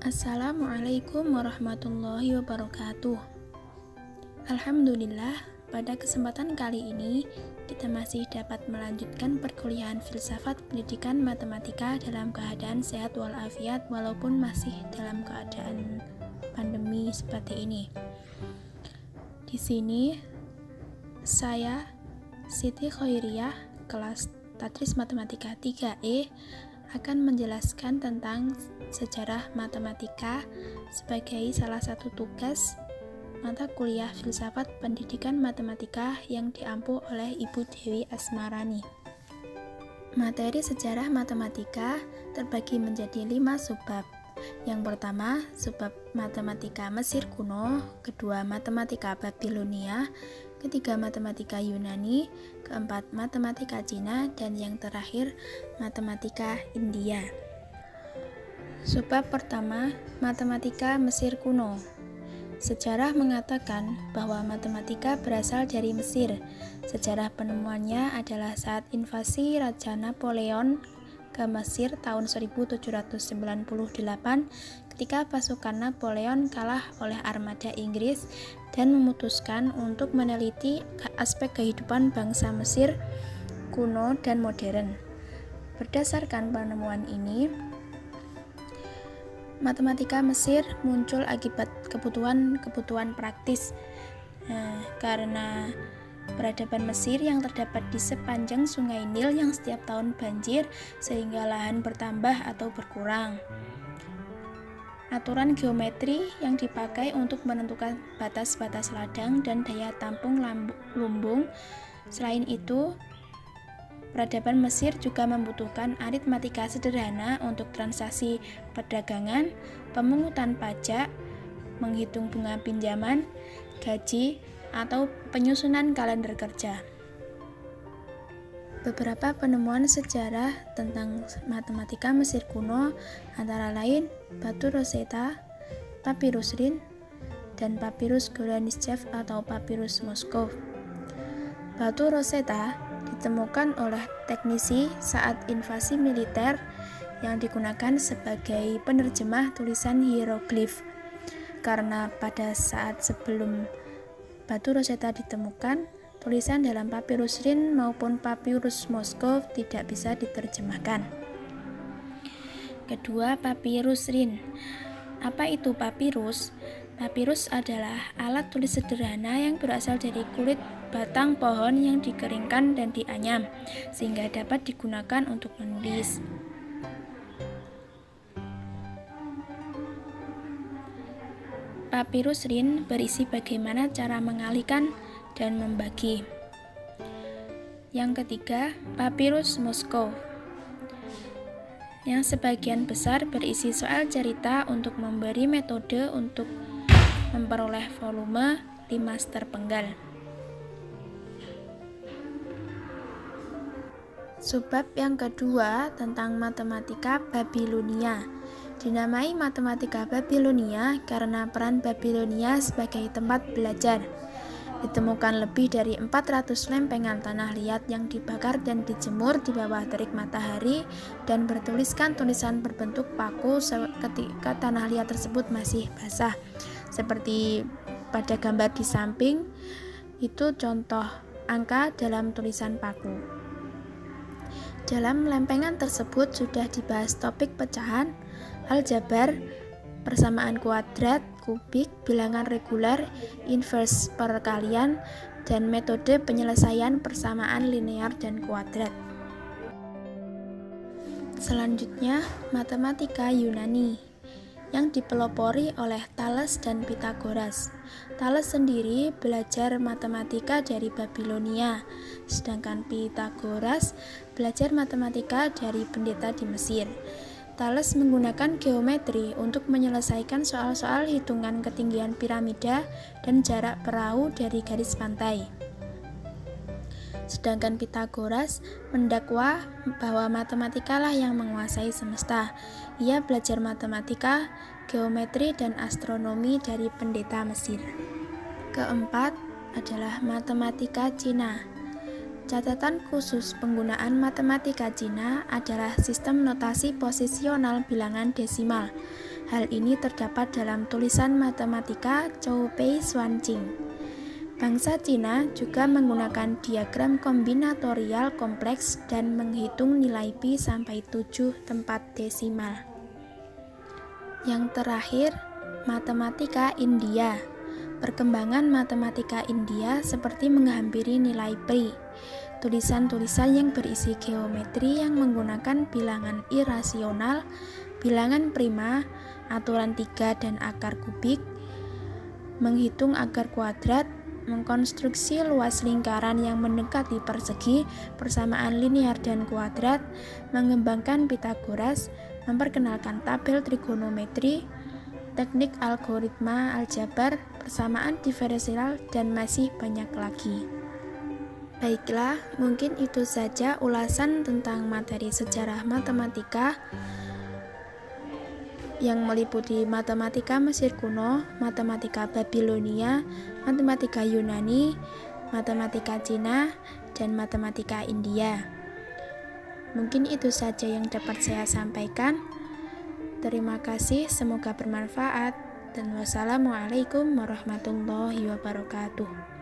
Assalamualaikum warahmatullahi wabarakatuh. Alhamdulillah, pada kesempatan kali ini kita masih dapat melanjutkan perkuliahan filsafat pendidikan matematika dalam keadaan sehat walafiat walaupun masih dalam keadaan pandemi seperti ini. Di sini saya Siti Khairiyah kelas Tadris Matematika 3E akan menjelaskan tentang sejarah matematika sebagai salah satu tugas mata kuliah filsafat pendidikan matematika yang diampu oleh Ibu Dewi Asmarani. Materi sejarah matematika terbagi menjadi 5 subbab. Yang pertama, subbab matematika Mesir kuno, kedua matematika Babilonia, ketiga matematika Yunani, keempat matematika Cina, dan yang terakhir matematika India. Subbab pertama, matematika Mesir kuno. Sejarah mengatakan bahwa matematika berasal dari Mesir. Sejarah penemuannya adalah saat invasi Raja Napoleon ke Mesir tahun 1798 ketika pasukan Napoleon kalah oleh armada Inggris dan memutuskan untuk meneliti aspek kehidupan bangsa Mesir kuno dan modern. Berdasarkan penemuan ini, matematika Mesir muncul akibat kebutuhan praktis. Karena peradaban Mesir yang terdapat di sepanjang sungai Nil yang setiap tahun banjir sehingga lahan bertambah atau berkurang. Aturan geometri yang dipakai untuk menentukan batas-batas ladang dan daya tampung lumbung. Selain itu, peradaban Mesir juga membutuhkan aritmatika sederhana untuk transaksi perdagangan, pemungutan pajak, menghitung bunga pinjaman, gaji, atau penyusunan kalender kerja. Beberapa penemuan sejarah tentang matematika Mesir kuno antara lain batu Rosetta, papirus Rin, dan papirus Goranitchev atau papirus Moskow. Batu Rosetta ditemukan oleh teknisi saat invasi militer yang digunakan sebagai penerjemah tulisan hieroglif. Karena pada saat sebelum batu Rosetta ditemukan, tulisan dalam papirus Rin maupun papirus Moskow tidak bisa diterjemahkan. Kedua, papirus Rin. Apa itu papirus? Papirus adalah alat tulis sederhana yang berasal dari kulit batang pohon yang dikeringkan dan dianyam, sehingga dapat digunakan untuk menulis. Papirus Rin berisi bagaimana cara mengalihkan dan membagi. Yang ketiga, papirus Moskow, yang sebagian besar berisi soal cerita untuk memberi metode untuk memperoleh volume 5 terpenggal. Subbab yang kedua tentang matematika Babilonia. Dinamai matematika Babilonia karena peran Babilonia sebagai tempat belajar. Ditemukan lebih dari 400 lempengan tanah liat yang dibakar dan dijemur di bawah terik matahari dan bertuliskan tulisan berbentuk paku ketika tanah liat tersebut masih basah. Seperti pada gambar di samping, itu contoh angka dalam tulisan paku. Dalam lempengan tersebut sudah dibahas topik pecahan, aljabar, persamaan kuadrat, kubik, bilangan reguler, inverse perkalian, dan metode penyelesaian persamaan linear dan kuadrat. Selanjutnya, matematika Yunani yang dipelopori oleh Thales dan Pythagoras. Thales sendiri belajar matematika dari Babilonia, sedangkan Pythagoras belajar matematika dari pendeta di Mesir. Thales menggunakan geometri untuk menyelesaikan soal-soal hitungan ketinggian piramida dan jarak perahu dari garis pantai. Sedangkan Pythagoras mendakwa bahwa matematikalah yang menguasai semesta. Ia belajar matematika, geometri, dan astronomi dari pendeta Mesir. Keempat adalah matematika Cina. Catatan khusus penggunaan matematika Cina adalah sistem notasi posisional bilangan desimal. Hal ini terdapat dalam tulisan matematika Chou Pei Xuanqing. Bangsa Cina juga menggunakan diagram kombinatorial kompleks dan menghitung nilai pi sampai 7 tempat desimal. Yang terakhir, matematika India. Perkembangan matematika India seperti menghampiri nilai pi. Tulisan-tulisan yang berisi geometri yang menggunakan bilangan irasional, bilangan prima, aturan 3 dan akar kubik, menghitung akar kuadrat, mengkonstruksi luas lingkaran yang mendekati persegi, persamaan linear dan kuadrat, mengembangkan Pythagoras, memperkenalkan tabel trigonometri, teknik algoritma aljabar, persamaan diferensial, dan masih banyak lagi. Baiklah, mungkin itu saja ulasan tentang materi sejarah matematika yang meliputi matematika Mesir kuno, matematika Babilonia, matematika Yunani, matematika Cina, dan matematika India. Mungkin itu saja yang dapat saya sampaikan. Terima kasih, semoga bermanfaat, dan wassalamualaikum warahmatullahi wabarakatuh.